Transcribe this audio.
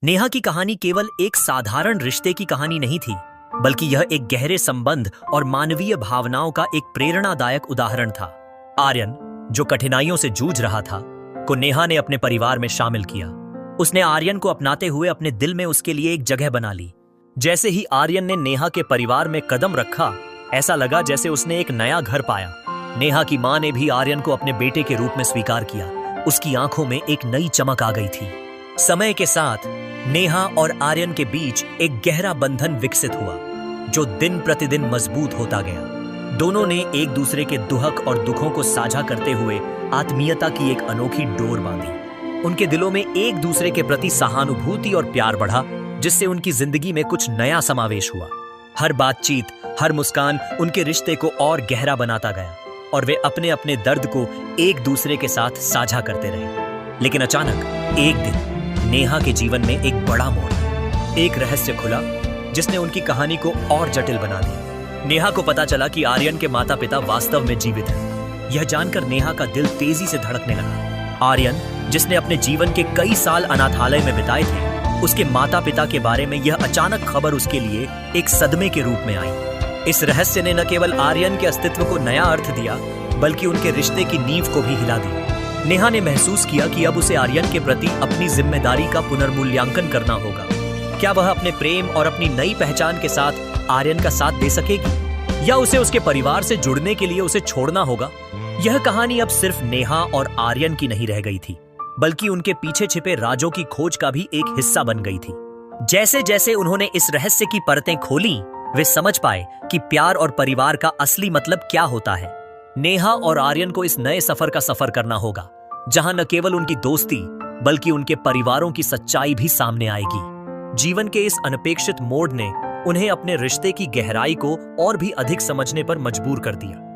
नेहा की कहानी केवल एक साधारण रिश्ते की कहानी नहीं थी, बल्कि यह एक गहरे संबंध और मानवीय भावनाओं का एक प्रेरणादायक उदाहरण था। आर्यन, जो कठिनाइयों से जूझ रहा था, को नेहा ने अपने परिवार में शामिल किया। उसने आर्यन को अपनाते हुए अपने दिल में उसके लिए एक जगह बना ली। जैसे ही आर्यन ने नेहा के परिवार में कदम रखा, ऐसा लगा जैसे उसने एक नया घर पाया। नेहा की मां ने भी आर्यन को अपने बेटे के रूप में स्वीकार किया। उसकी आंखों में एक नई चमक आ गई थी। समय के साथ नेहा और आर्यन के बीच एक गहरा बंधन विकसित हुआ, जो दिन प्रतिदिन मजबूत होता गया। दोनों ने एक दूसरे के दुहक और दुखों को साझा करते हुए आत्मीयता की एक अनोखी डोर बांधी। उनके दिलों में एक दूसरे के प्रति सहानुभूति और प्यार बढ़ा, जिससे उनकी जिंदगी में कुछ नया समावेश हुआ। हर बातचीत, हर मुस्कान उनके रिश्ते को और गहरा बनाता गया और वे अपने अपने दर्द को एक दूसरे के साथ साझा करते रहे। लेकिन अचानक एक दिन नेहा के जीवन में एक बड़ा मोड़ आया। एक रहस्य खुला जिसने उनकी कहानी को और जटिल बना दिया। नेहा को पता चला कि आर्यन के माता पिता वास्तव में जीवित हैं। यह जानकर नेहा का दिल तेजी से धड़कने लगा। आर्यन, जिसने अपने जीवन के कई साल अनाथालय में बिताए थे, उसके माता पिता के बारे में यह अचानक खबर उसके लिए एक सदमे के रूप में आई। इस रहस्य ने न केवल आर्यन के अस्तित्व को नया अर्थ दिया, बल्कि उनके रिश्ते की नींव को भी हिला दी। नेहा ने महसूस किया कि अब उसे आर्यन के प्रति अपनी जिम्मेदारी का पुनर्मूल्यांकन करना होगा। क्या वह अपने प्रेम और अपनी नई पहचान के साथ आर्यन का साथ दे सकेगी, या उसे उसके परिवार से जुड़ने के लिए उसे छोड़ना होगा? यह कहानी अब सिर्फ नेहा और आर्यन की नहीं रह गई थी, बल्कि उनके पीछे छिपे राजों की खोज का भी एक हिस्सा बन गई थी। जैसे जैसे उन्होंने इस रहस्य की परतें खोली, वे समझ पाए कि प्यार और परिवार का असली मतलब क्या होता है। नेहा और आर्यन को इस नए सफर का सफर करना होगा, जहां न केवल उनकी दोस्ती, बल्कि उनके परिवारों की सच्चाई भी सामने आएगी। जीवन के इस अनपेक्षित मोड़ ने उन्हें अपने रिश्ते की गहराई को और भी अधिक समझने पर मजबूर कर दिया।